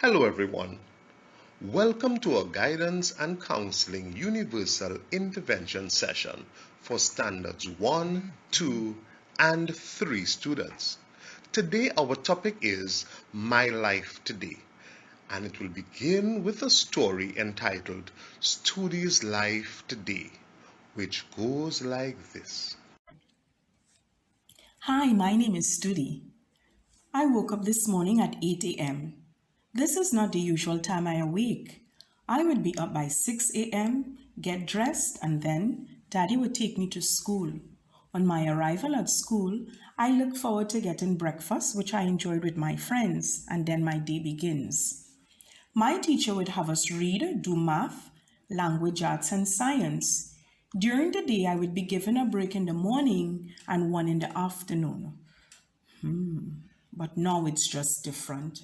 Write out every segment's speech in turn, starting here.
Hello everyone. Welcome to our Guidance and Counseling Universal Intervention session for Standards 1, 2, and 3 students. Today our topic is My Life Today, and it will begin with a story entitled Studie's Life Today, which goes like this. Hi, my name is Studie. I woke up this morning at 8 a.m. This is not the usual time I awake. I would be up by 6 a.m., get dressed, and then Daddy would take me to school. On my arrival at school, I look forward to getting breakfast, which I enjoyed with my friends, and then my day begins. My teacher would have us read, do math, language arts, and science. During the day, I would be given a break in the morning and one in the afternoon. But now it's just different.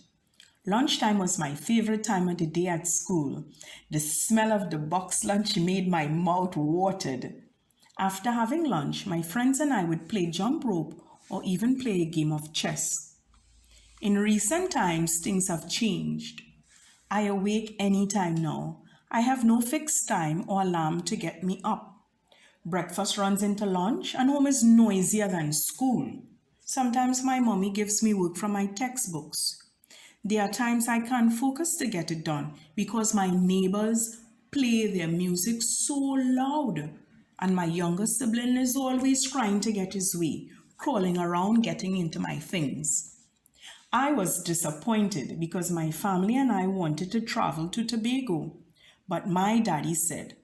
Lunchtime was my favorite time of the day at school. The smell of the box lunch made my mouth watered. After having lunch, my friends and I would play jump rope or even play a game of chess. In recent times, things have changed. I awake anytime now. I have no fixed time or alarm to get me up. Breakfast runs into lunch and home is noisier than school. Sometimes my mommy gives me work from my textbooks. There are times I can't focus to get it done because my neighbors play their music so loud. And my younger sibling is always trying to get his way, crawling around getting into my things. I was disappointed because my family and I wanted to travel to Tobago. But my daddy said,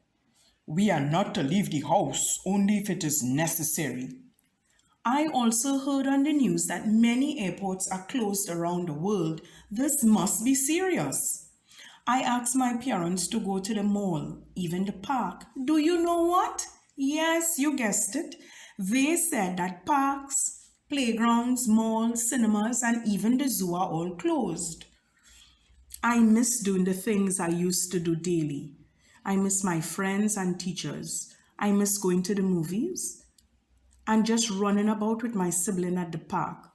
"We are not to leave the house only if it is necessary." I also heard on the news that many airports are closed around the world. This must be serious. I asked my parents to go to the mall, even the park. Do you know what? Yes, you guessed it. They said that parks, playgrounds, malls, cinemas, and even the zoo are all closed. I miss doing the things I used to do daily. I miss my friends and teachers. I miss going to the movies and just running about with my sibling at the park.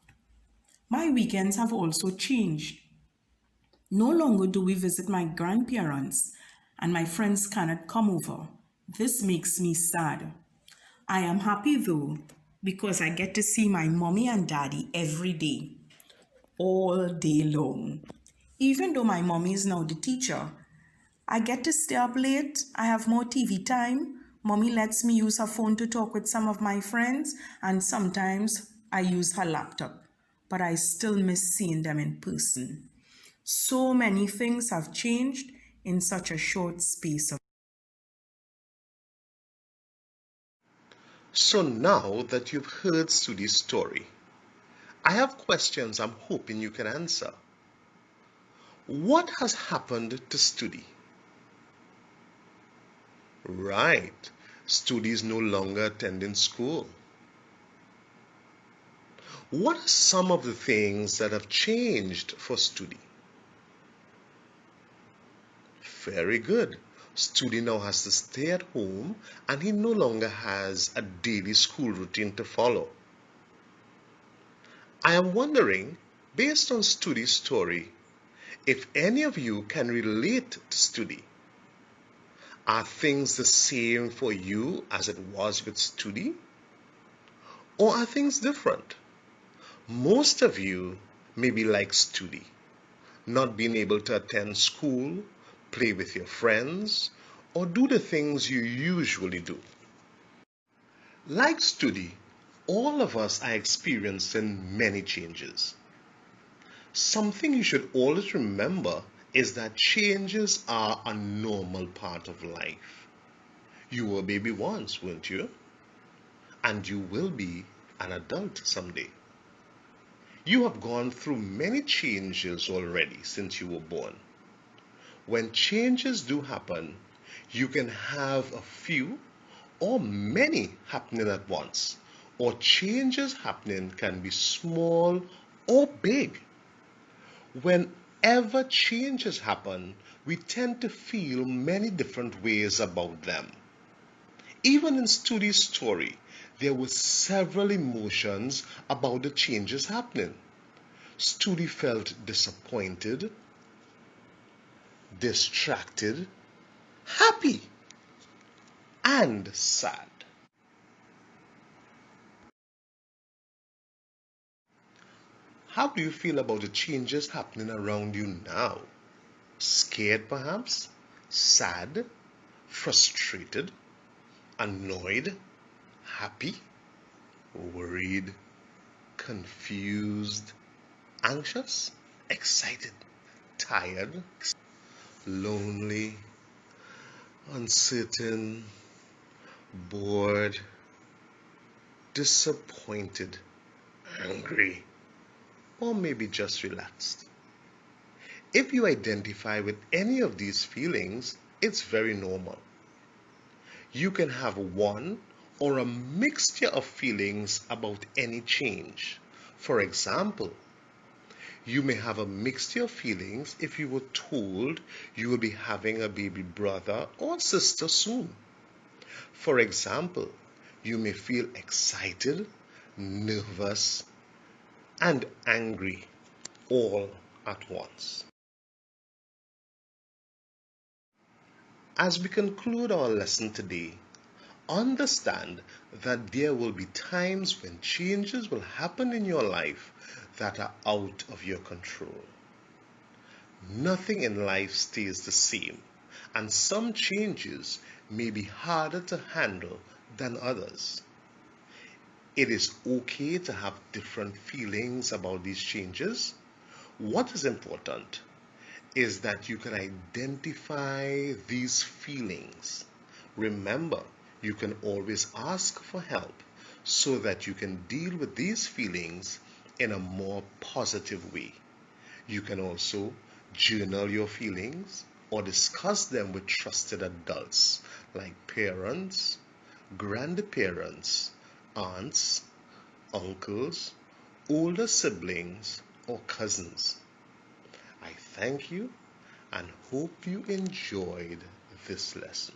My weekends have also changed. No longer do we visit my grandparents, and my friends cannot come over. This makes me sad. I am happy though, because I get to see my mommy and daddy every day, all day long. Even though my mommy is now the teacher, I get to stay up late. I have more TV time. Mommy lets me use her phone to talk with some of my friends, and sometimes I use her laptop. But I still miss seeing them in person. So many things have changed in such a short space of. So now that you've heard Studie's story, I have questions I'm hoping you can answer. What has happened to Studie? Right, Studie is no longer attending school. What are some of the things that have changed for Studie? Very good. Studie now has to stay at home and he no longer has a daily school routine to follow. I am wondering, based on Studie's story, if any of you can relate to Studie. Are things the same for you as it was with Studie? Or are things different? Most of you may be like Studie, not being able to attend school, play with your friends, or do the things you usually do. Like Studie, all of us are experiencing many changes. Something you should always remember is that changes are a normal part of life. You were a baby once, weren't you? And you will be an adult someday. You have gone through many changes already since you were born. When changes do happen, you can have a few or many happening at once, or changes happening can be small or big. Whenever changes happen, we tend to feel many different ways about them. Even in Studie's story, there were several emotions about the changes happening. Studie felt disappointed, distracted, happy, and sad. How do you feel about the changes happening around you now? Scared perhaps? Sad? Frustrated? Annoyed? Happy? Worried? Confused? Anxious? Excited? Tired? Lonely? Uncertain? Bored? Disappointed? Angry? Or maybe just relaxed? If you identify with any of these feelings, it's very normal. You can have one or a mixture of feelings about any change. For example, you may have a mixture of feelings if you were told you will be having a baby brother or sister soon. For example, you may feel excited, nervous, and angry all at once. As we conclude our lesson today, understand that there will be times when changes will happen in your life that are out of your control. Nothing in life stays the same, and some changes may be harder to handle than others. It is okay to have different feelings about these changes. What is important is that you can identify these feelings. Remember, you can always ask for help so that you can deal with these feelings in a more positive way. You can also journal your feelings or discuss them with trusted adults like parents, grandparents, aunts, uncles, older siblings, or cousins. I thank you and hope you enjoyed this lesson.